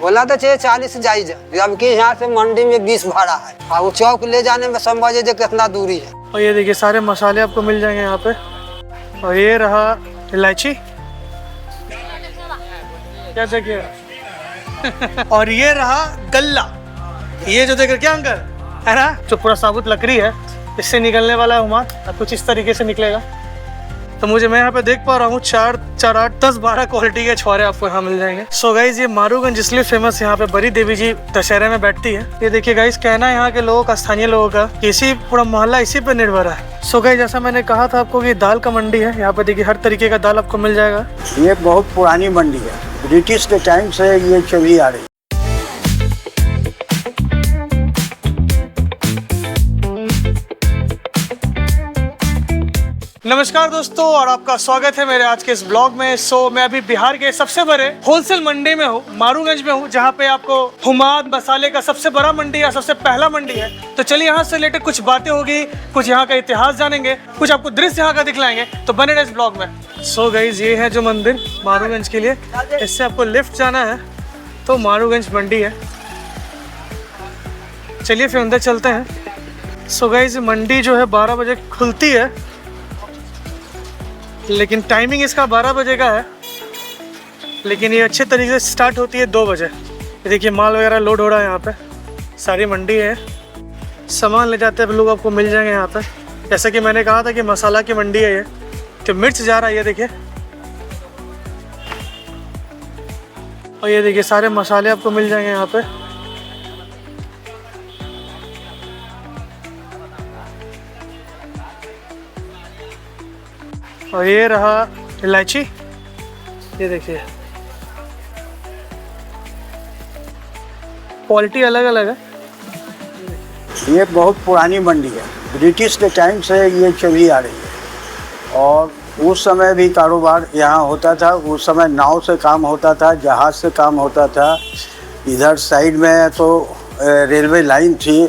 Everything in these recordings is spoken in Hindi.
बोला तो चाहिए 40 जायज, जबकि यहाँ से मंडी में 20 भाड़ा है और वो चौक ले जाने में समझे जो कितना दूरी है। और ये देखिए सारे मसाले आपको मिल जाएंगे यहाँ पे। और ये रहा इलायची, क्या देखिए और ये रहा गल्ला, ये जो देख रहे क्या अंकल है ना, जो पूरा साबुत लकड़ी है, इससे निकलने वाला है हुमाद। अब कुछ इस तरीके से निकलेगा। तो मैं यहाँ पे देख पा रहा हूँ 4, 8, 10, 12 क्वालिटी के छुआरे आपको यहाँ मिल जाएंगे। सो गाइज ये मारूगंज इसलिए फेमस है, यहाँ पे बड़ी देवी जी दशहरे में बैठती है। ये देखिए गाइज, कहना है यहाँ के लोगों का, स्थानीय लोगों का, इसी पूरा मोहल्ला इसी पे निर्भर है। सो गाइज जैसा मैंने कहा था आपको कि दाल का मंडी है, यहाँ पे देखिए हर तरीके का दाल आपको मिल जाएगा। ये बहुत पुरानी मंडी है, ब्रिटिश के टाइम से ये चली आ रही। नमस्कार दोस्तों, और आपका स्वागत है मेरे आज के इस ब्लॉग में। मैं अभी बिहार के सबसे बड़े होलसेल मंडी में हूँ, मारूगंज में हूँ, जहाँ पे आपको हुमाद मसाले का सबसे बड़ा मंडी है, सबसे पहला मंडी है। तो चलिए यहाँ से रिलेटेड कुछ बातें होगी, कुछ यहाँ का इतिहास जानेंगे, कुछ आपको दृश्य यहाँ का दिखलाएंगे। तो बने रहे इस ब्लॉग में। गाइज ये है जो मंदिर मारूगंज के लिए, इससे आपको लिफ्ट जाना है तो मारूगंज मंडी है। चलिए फिर अंदर चलते हैं। गाइज मंडी जो है 12 बजे खुलती है, लेकिन टाइमिंग इसका 12 बजे का है, लेकिन ये अच्छे तरीके से स्टार्ट होती है 2 बजे। देखिए माल वगैरह लोड हो रहा है यहाँ पे, सारी मंडी है, सामान ले जाते हैं लोग, आपको मिल जाएंगे यहाँ पे। जैसे कि मैंने कहा था कि मसाला की मंडी है ये, तो मिर्च जा रहा है ये देखिए। और ये देखिए सारे मसाले आपको मिल जाएंगे यहाँ पे। और ये रहा इलायची, ये देखिए क्वालिटी अलग अलग है। ये बहुत पुरानी मंडी है, ब्रिटिश के टाइम से ये चली आ रही है। और उस समय भी कारोबार यहाँ होता था। उस समय नाव से काम होता था, जहाज़ से काम होता था। इधर साइड में तो रेलवे लाइन थी,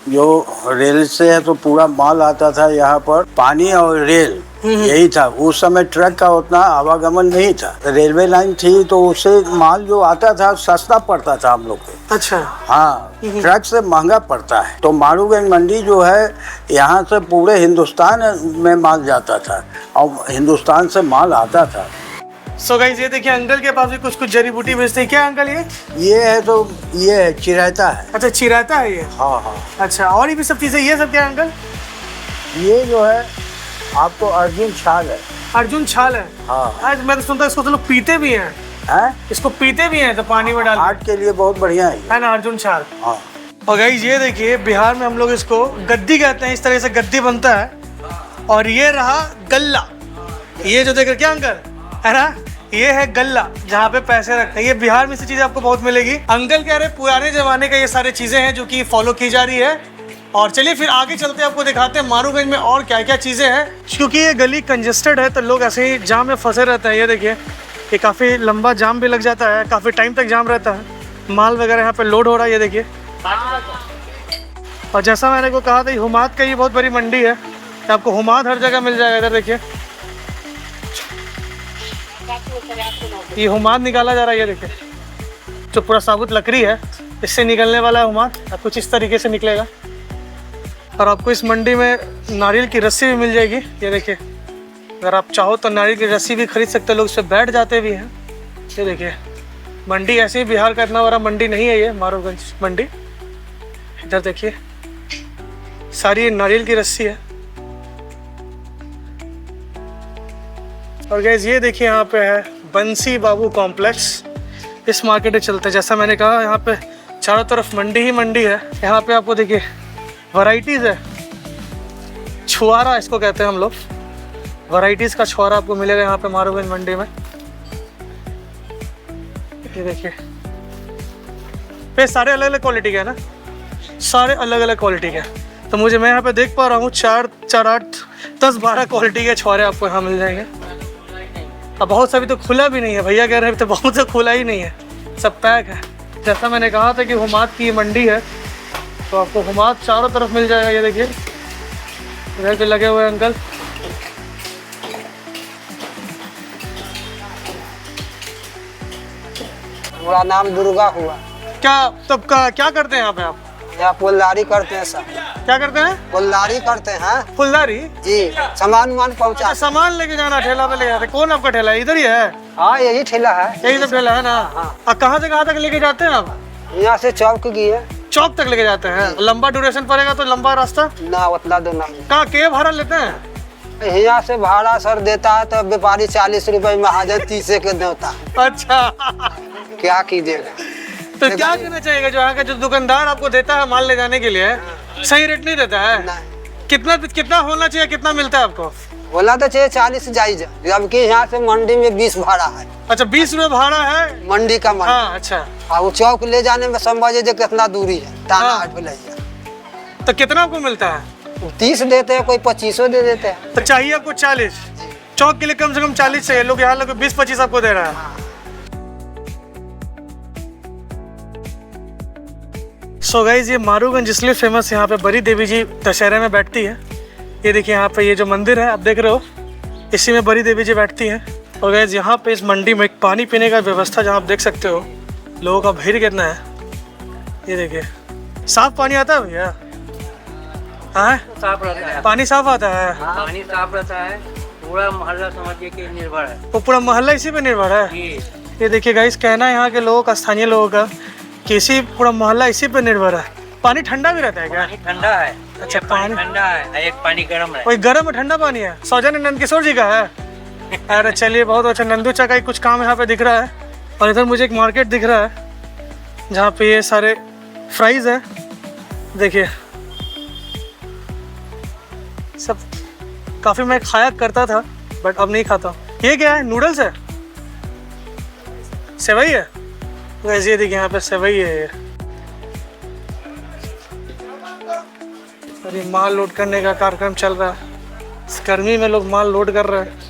जो रेल से है तो पूरा माल आता था यहाँ पर। पानी और रेल यही था। उस समय ट्रक का उतना आवागमन नहीं था, रेलवे लाइन थी, तो उससे माल जो आता था सस्ता पड़ता था हम लोग को। अच्छा, हाँ, ट्रक से महंगा पड़ता है। तो मारूगंज मंडी जो है, यहाँ से पूरे हिंदुस्तान में माल जाता था और हिंदुस्तान से माल आता था। गाइस ये देखिए अंकल के पास भी कुछ जड़ी बूटी बेचते हैं। क्या अंकल ये है तो ये है चिरायता है। अच्छा, चिरायता है ये। हाँ हाँ। अच्छा, और ये भी सब चीजें, ये सब क्या है अंकल? ये जो है आपको अर्जुन छाल है। अर्जुन छाल है। हाँ। आज मैं तो सुनता इसको तो लोग पीते भी हैं। इसको पीते भी हैं तो पानी में डाल, हार्ट के लिए बहुत बढ़िया है ना अर्जुन छाल। हाँ। और गाइस ये देखिए बिहार में हम लोग इसको गद्दी कहते हैं, इस तरह से गद्दी बनता है। और ये रहा गल्ला, ये जो देख रहे क्या अंकल है ना, ये है गल्ला, जहाँ पे पैसे रखते हैं। ये बिहार में से चीजें आपको बहुत मिलेगी। अंकल कह रहे पुराने जमाने का ये सारी चीजें हैं जो कि फॉलो की जा रही है। और चलिए फिर आगे चलते हैं, आपको दिखाते हैं मारूगंज में और क्या क्या चीजें हैं। क्योंकि ये गली कंजेस्टेड है तो लोग ऐसे ही जाम में फंसे रहते हैं। ये देखिए ये काफी लंबा जाम भी लग जाता है, काफी टाइम तक जाम रहता है। माल वगैरह यहाँ पे लोड हो रहा है, ये देखिए। और जैसा मैंने को कहा था, हुमाद का ये बहुत बड़ी मंडी है, आपको हुमाद हर जगह मिल जाएगा। इधर देखिए ये हुमाद निकाला जा रहा है, ये देखिए जो पूरा साबुत लकड़ी है, इससे निकलने वाला है हुमाद। अब कुछ इस तरीके से निकलेगा। और आपको इस मंडी में नारियल की रस्सी भी मिल जाएगी, ये देखिए। अगर आप चाहो तो नारियल की रस्सी भी खरीद सकते हो, लोग इस पर बैठ जाते भी हैं। ये देखिए मंडी ऐसे ही, बिहार का इतना बड़ा मंडी नहीं है ये मारूगंज मंडी। इधर देखिए सारी नारियल की रस्सी है। और गाइस ये देखिए यहाँ पे है बंसी बाबू कॉम्प्लेक्स। इस मार्केट में चलते हैं। जैसा मैंने कहा यहाँ पे चारों तरफ मंडी ही मंडी है। यहाँ पे आपको देखिए वैरायटीज़ है, छुआरा इसको कहते हैं हम लोग। वैरायटीज़ का छुआरा आपको मिलेगा यहाँ पे मारूगंज मंडी में। ये देखिए ये सारे अलग अलग क्वालिटी के है ना, सारे अलग अलग क्वालिटी के। तो मैं यहाँ पे देख पा रहा हूँ 4, 8, 10, 12 क्वालिटी के छुआरे आपको यहाँ मिल जाएंगे। अब बहुत सा भी तो खुला भी नहीं है, भैया कह रहे हैं तो बहुत सा खुला ही नहीं है, सब पैक है। जैसा मैंने कहा था कि हुमाद की मंडी है, तो आपको हुमाद चारों तरफ मिल जाएगा। ये देखिए इधर पे लगे हुए अंकल। हमारा नाम दुर्गा हुआ। क्या तब का क्या करते हैं यहाँ पे आप? यहाँ पुलदारी करते हैं सर। क्या करते हैं? पुलदारी करते हैं फुलदारी? जी, सामान वामान पहुँचा। अच्छा, सामान लेके जाना, ठेला पे ले जाते। कौन आपका ठेला है? इधर ही है? हाँ यही ठेला है। यही सब ठेला है ना? हाँ। कहाँ से कहाँ तक लेके जाते हैं आप? यहाँ से चौक गए, चौक तक लेके जाते हैं। लंबा ड्यूरेशन पड़ेगा तो लंबा रास्ता? ना उतना दूर नहीं। कहाँ के भाड़ा लेते हैं? यहाँ से भाड़ा सर देता है तो व्यापारी 40 रुपए, महाजन 30 के देता है। अच्छा। क्या कीजिएगा। तो क्या करना चाहिए? जो यहाँ का जो दुकानदार आपको देता है माल ले जाने के लिए, सही रेट नहीं देता है? नहीं। कितना होना चाहिए? कितना मिलता है आपको? बोला तो चाहिए 40 जायज, जबकि यहाँ से मंडी में 20 भाड़ा है। अच्छा, 20 रुपए भाड़ा है मंडी का मंडी। हाँ, अच्छा। और वो चौक ले जाने में समझे जो कितना दूरी है, ताना हाँ। हाट भलैया। तो कितना आपको मिलता है? 30 देते हैं, कोई 25 दे देते हैं। तो चाहिए आपको 40? चौक के लिए कम से कम 40 चाहिए। लोग यहाँ लोग 20-25 आपको दे रहा है। सो गाइज, ये मारूगंज इसलिए फेमस, यहाँ पे बड़ी देवी जी दशहरे में बैठती है। ये देखिए यहाँ पे ये जो मंदिर है आप देख रहे हो, इसी में बड़ी देवी जी बैठती है। और गाइज यहाँ पे इस मंडी में एक पानी पीने का व्यवस्था जहाँ आप देख सकते हो, लोगों का भीड़ कितना है। ये देखिए, साफ पानी आता है भैया? हाँ, साफ रहता है। पानी साफ आता है? पानी साफ रहता है। पूरा मोहल्ला समझिए कि निर्भर है। वो पूरा मोहल्ला इसी पे निर्भर है? जी। ये देखिए गाइस, कहना है यहाँ के लोगों का, स्थानीय लोगों का, कि इसी पूरा मोहल्ला इसी पे निर्भर है। पानी ठंडा भी रहता है क्या? पानी ठंडा है। अच्छा, एक पानी ठंडा है, एक पानी गर्म है। वही गर्म और ठंडा पानी है। सौजन्य नंद किशोर जी का है? अरे चलिए, बहुत अच्छा। नंदू चा का ही कुछ काम यहाँ पे दिख रहा है। और इधर मुझे एक मार्केट दिख रहा है जहाँ पे ये सारे फ्राइज है। देखिए सब, काफ़ी मैं खाया करता था बट अब नहीं खाता हूँ। ये क्या है? नूडल्स है? सेवई है? वैसे ये देखिए यहाँ पे सेवई है ये। अरे माल लोड करने का कार्यक्रम चल रहा है। इस गर्मी में लोग माल लोड कर रहे हैं।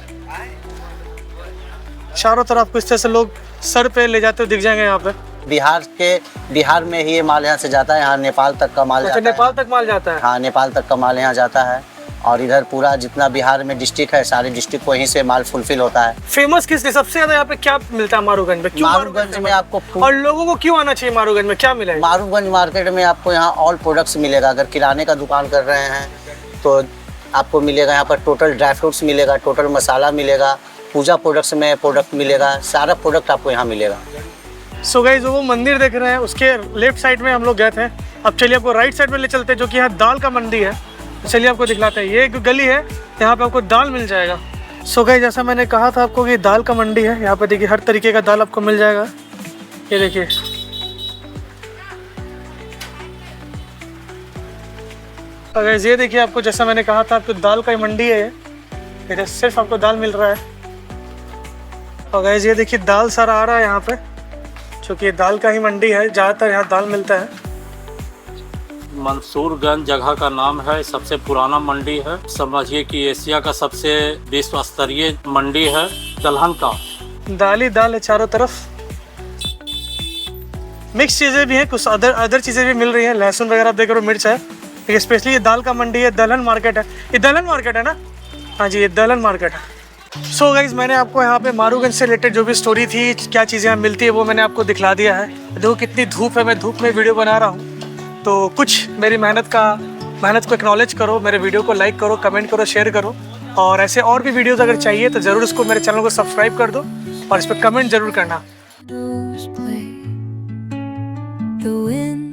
चारों तरफ आपको इस तरह से लोग सर पे ले जाते हुए दिख जाएंगे यहाँ पे। बिहार में ही ये माल यहाँ से जाता है, यहाँ नेपाल तक का माल अच्छा, जाता नेपाल तक माल जाता है? हाँ, नेपाल तक का माल यहाँ जाता है। और इधर पूरा जितना बिहार में डिस्ट्रिक्ट है, सारे डिस्ट्रिक्ट को यहीं से माल फुलफिल होता है। फेमस किस लिए सबसे ज्यादा यहाँ पे क्या मिलता है मारूगंज में? क्यों मारूगंज में आपको और लोगों को क्यों आना चाहिए मारूगंज में? क्या मिलेगा? मारूगंज मार्केट में आपको यहाँ ऑल प्रोडक्ट्स मिलेगा। अगर किराने का दुकान कर रहे हैं तो आपको मिलेगा यहाँ पर टोटल ड्राई फ्रूट्स मिलेगा, टोटल मसाला मिलेगा, पूजा प्रोडक्ट्स में प्रोडक्ट मिलेगा, सारा प्रोडक्ट आपको यहाँ मिलेगा। सो गाइस, वो मंदिर देख रहे हैं, उसके लेफ्ट साइड में हम लोग गए थे। अब चलिए आपको राइट साइड में ले चलते हैं, जो कि यहाँ दाल का मंडी है। चलिए आपको दिखलाते हैं। ये एक गली है, यहाँ पे आपको दाल मिल जाएगा। सो गाइस, जैसा मैंने कहा था आपको कि दाल का मंडी है। यहाँ पे देखिए हर तरीके का दाल आपको मिल जाएगा। ये देखिए, और गाइस ये देखिए, आपको जैसा मैंने कहा था आपको दाल का ही मंडी है। ये सिर्फ आपको दाल मिल रहा है। और गाइस ये देखिए, दाल सारा आ रहा है यहाँ पे, क्योंकि दाल का ही मंडी है, ज़्यादातर यहाँ दाल मिलता है। मंसूरगंज जगह का नाम है, सबसे पुराना मंडी है। समझिए कि एशिया का सबसे विश्व स्तरीय मंडी है। दलहन का दाल ही दाल है चारों तरफ। मिक्स चीज़ें भी हैं, कुछ अदर चीज़ें भी मिल रही हैं। लहसुन वगैरह आप देख रहे हो, मिर्च है। लेकिन स्पेशली ये दाल का मंडी है, दलहन मार्केट है। ये दलहन मार्केट है ना? हाँ जी, ये दलहन मार्केट है। सो गाइज, मैंने आपको यहाँ पे मारूगंज से रिलेटेड जो भी स्टोरी थी, क्या चीज़ें यहाँ मिलती है, वो मैंने आपको दिखला दिया है। देखो कितनी धूप है, मैं धूप में वीडियो बना रहा हूँ। तो कुछ मेरी मेहनत को एक्नॉलेज करो, मेरे वीडियो को लाइक करो, कमेंट करो, शेयर करो। और ऐसे और भी वीडियोज़ अगर चाहिए तो ज़रूर इसको, मेरे चैनल को सब्सक्राइब कर दो और इस पर कमेंट ज़रूर करना। The wind